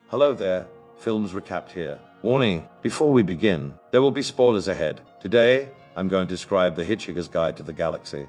Hello there, Films Recapped here. Warning, before we begin, there will be spoilers ahead. Today, I'm going to describe The Hitchhiker's Guide to the Galaxy,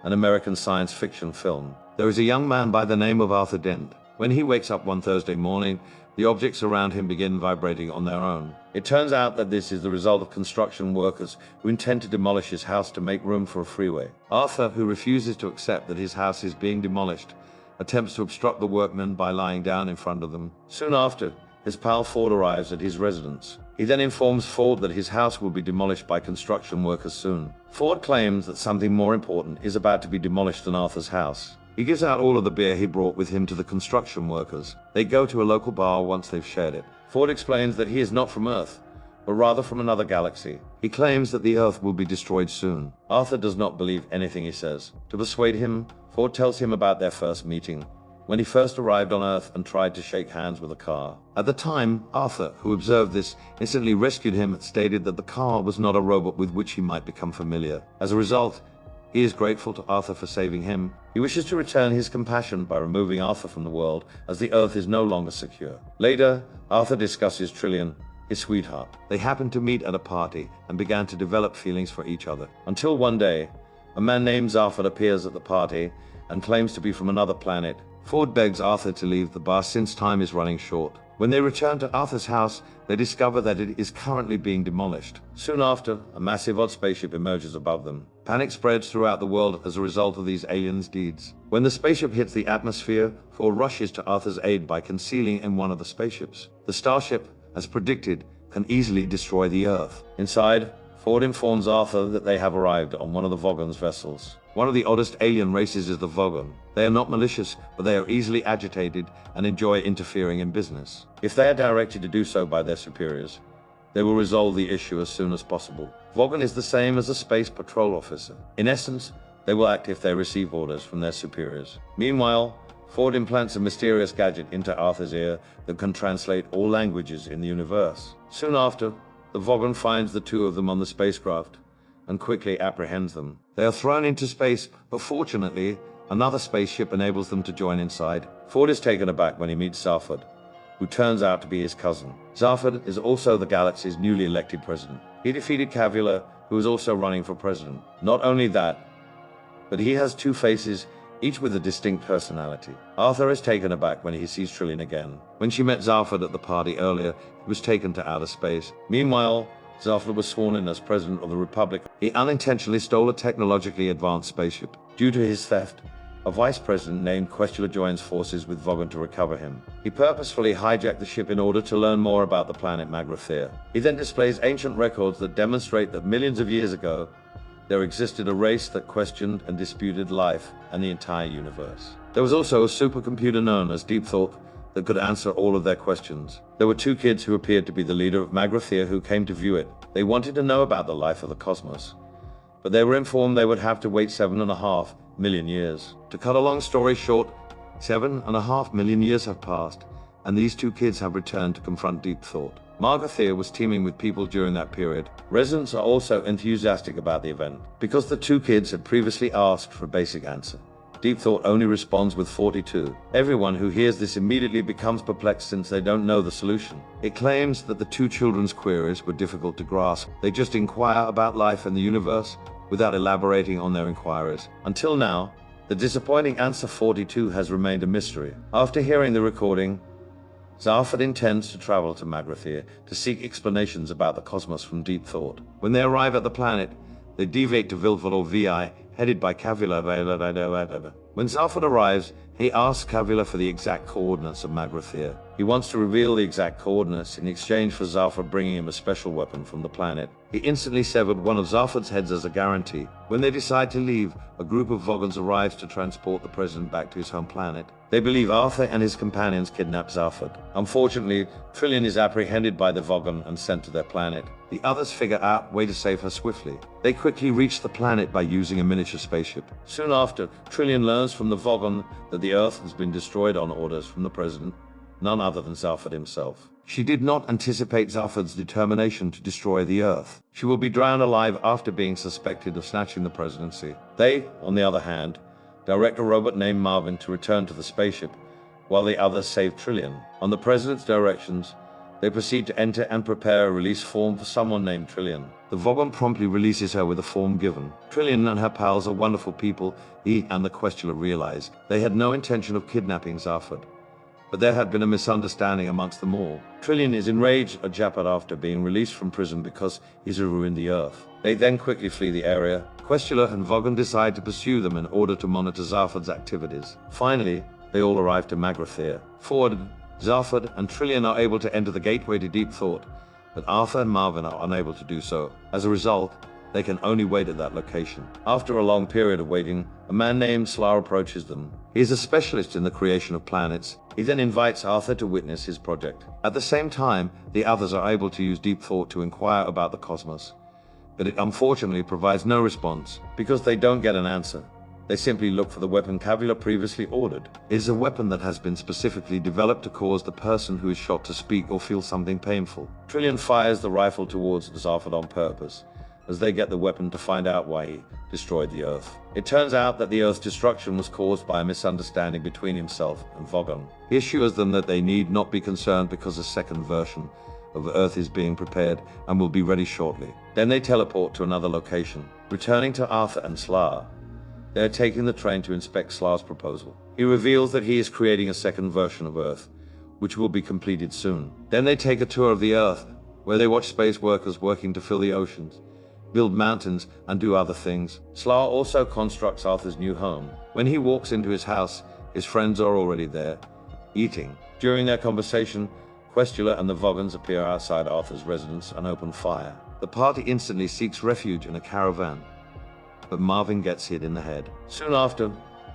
an American science fiction film. There is a young man by the name of Arthur Dent. When he wakes up one Thursday morning, the objects around him begin vibrating on their own. It turns out that this is the result of construction workers who intend to demolish his house to make room for a freeway. Arthur, who refuses to accept that his house is being demolished, attempts to obstruct the workmen by lying down in front of them. Soon after, his pal Ford arrives at his residence. He then informs Ford that his house will be demolished by construction workers soon. Ford claims that something more important is about to be demolished than Arthur's house. He gives out all of the beer he brought with him to the construction workers. They go to a local bar once they've shared it. Ford explains that he is not from Earth, but rather from another galaxy. He claims that the Earth will be destroyed soon. Arthur does not believe anything he says. To persuade him, Ford tells him about their first meeting, when he first arrived on Earth and tried to shake hands with a car. At the time, Arthur, who observed this, instantly rescued him and stated that the car was not a robot with which he might become familiar. As a result, he is grateful to Arthur for saving him. He wishes to return his compassion by removing Arthur from the world, as the Earth is no longer secure. Later, Arthur discusses Trillian, his sweetheart. They happened to meet at a party and began to develop feelings for each other. Until one day, a man named Zarford appears at the party and claims to be from another planet. Ford begs Arthur to leave the bar since time is running short. When they return to Arthur's house, they discover that it is currently being demolished. Soon after, a massive odd spaceship emerges above them. Panic spreads throughout the world as a result of these aliens' deeds. When the spaceship hits the atmosphere, Ford rushes to Arthur's aid by concealing in one of the spaceships. The starship, as predicted, can easily destroy the Earth. Inside, Ford informs Arthur that they have arrived on one of the Vogon's vessels. One of the oddest alien races is the Vogon. They are not malicious, but they are easily agitated and enjoy interfering in business. If they are directed to do so by their superiors, they will resolve the issue as soon as possible. Vogon is the same as a space patrol officer. In essence, they will act if they receive orders from their superiors. Meanwhile, Ford implants a mysterious gadget into Arthur's ear that can translate all languages in the universe. Soon after, the Vogon finds the two of them on the spacecraft and quickly apprehends them. They are thrown into space, but fortunately, another spaceship enables them to join inside. Ford is taken aback when he meets Zarford, who turns out to be his cousin. Zarford is also the galaxy's newly elected president. He defeated Cavula, who is also running for president. Not only that, but he has two faces, each with a distinct personality. Arthur is taken aback when he sees Trillian again. When she met Zarford at the party earlier, he was taken to outer space. Meanwhile, Zarford was sworn in as president of the Republic. He unintentionally stole a technologically advanced spaceship. Due to his theft, a vice president named Questula joins forces with Vogon to recover him. He purposefully hijacked the ship in order to learn more about the planet Magrathea. He then displays ancient records that demonstrate that millions of years ago, there existed a race that questioned and disputed life and the entire universe. There was also a supercomputer known as Deep Thought that could answer all of their questions. There were two kids who appeared to be the leader of Magrathea who came to view it. They wanted to know about the life of the cosmos, but they were informed they would have to wait 7.5 million years. To cut a long story short, 7.5 million years have passed, and these two kids have returned to confront Deep Thought. Magrathea was teeming with people during that period. Residents are also enthusiastic about the event, because the two kids had previously asked for a basic answer. Deep Thought only responds with 42. Everyone who hears this immediately becomes perplexed since they don't know the solution. It claims that the two children's queries were difficult to grasp. They just inquire about life and the universe without elaborating on their inquiries. Until now, the disappointing answer 42 has remained a mystery. After hearing the recording, Zarford intends to travel to Magrathea to seek explanations about the cosmos from Deep Thought. When they arrive at the planet, they deviate to Vilford or VI, headed by Cavula. When Zarford arrives, he asks Cavula for the exact coordinates of Magrathea. He wants to reveal the exact coordinates in exchange for Zarford bringing him a special weapon from the planet. He instantly severed one of Zarford's heads as a guarantee. When they decide to leave, a group of Vogons arrives to transport the president back to his home planet. They believe Arthur and his companions kidnapped Zarford. Unfortunately, Trillian is apprehended by the Vogon and sent to their planet. The others figure out a way to save her swiftly. They quickly reach the planet by using a miniature spaceship. Soon after, Trillian learns from the Vogon that the Earth has been destroyed on orders from the president, none other than Zarford himself. She did not anticipate Zarford's determination to destroy the Earth. She will be drowned alive after being suspected of snatching the presidency. They, on the other hand, direct a robot named Marvin to return to the spaceship while the others save Trillian. On the president's directions, they proceed to enter and prepare a release form for someone named Trillian. The Vogon promptly releases her with the form given. Trillian and her pals are wonderful people. He and the Questioner realize they had no intention of kidnapping Zafod, but there had been a misunderstanding amongst them all. Trillian is enraged at Japad after being released from prison because he's ruined the Earth. They then quickly flee the area. Questioner and Vogon decide to pursue them in order to monitor Zafod's activities. Finally, they all arrive to Magrathir. Forward, Zafod and Trillian are able to enter the gateway to Deep Thought, but Arthur and Marvin are unable to do so. As a result, they can only wait at that location. After a long period of waiting, a man named Slar approaches them. He is a specialist in the creation of planets. He then invites Arthur to witness his project. At the same time, the others are able to use Deep Thought to inquire about the cosmos, but it unfortunately provides no response because they don't get an answer. They simply look for the weapon Kavula previously ordered. It is a weapon that has been specifically developed to cause the person who is shot to speak or feel something painful. Trillian fires the rifle towards Zafod on purpose, as they get the weapon to find out why he destroyed the Earth. It turns out that the Earth's destruction was caused by a misunderstanding between himself and Vogon. He assures them that they need not be concerned because a second version of Earth is being prepared and will be ready shortly. Then they teleport to another location. Returning to Arthur and Slar, they are taking the train to inspect Slar's proposal. He reveals that he is creating a second version of Earth, which will be completed soon. Then they take a tour of the Earth, where they watch space workers working to fill the oceans, build mountains, and do other things. Slar also constructs Arthur's new home. When he walks into his house, his friends are already there, eating. During their conversation, Questioner and the Vogons appear outside Arthur's residence and open fire. The party instantly seeks refuge in a caravan, but Marvin gets hit in the head. Soon after,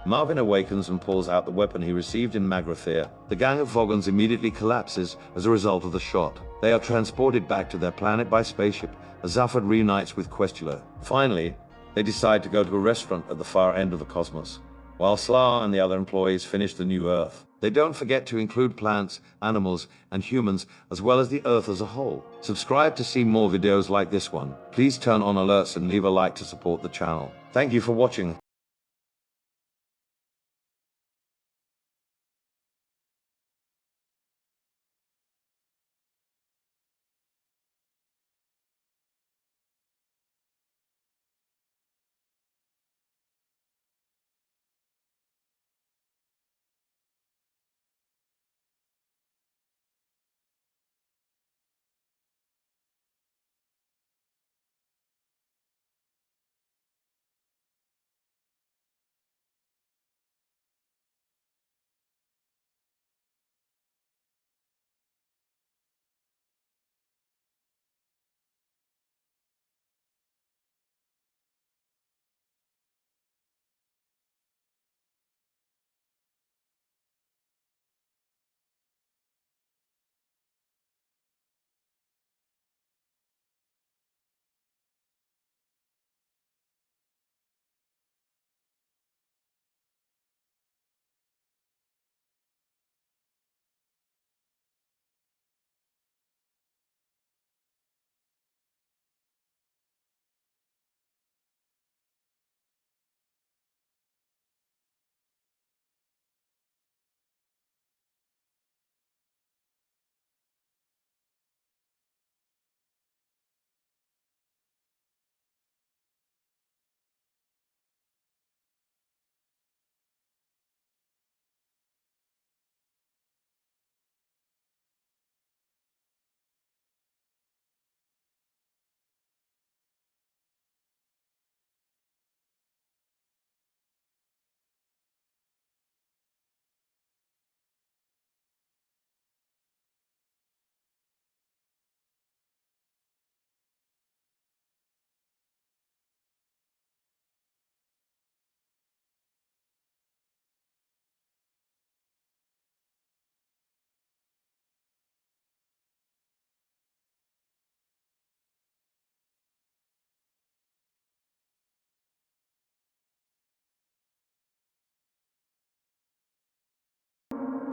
Marvin awakens and pulls out the weapon he received in Magrathir. The gang of Vogons immediately collapses as a result of the shot. They are transported back to their planet by spaceship as Zafod reunites with Questioner. Finally, they decide to go to a restaurant at the far end of the cosmos, while Slar and the other employees finish the new Earth. They don't forget to include plants, animals, and humans, as well as the Earth as a whole. Subscribe to see more videos like this one. Please turn on alerts and leave a like to support the channel. Thank you for watching.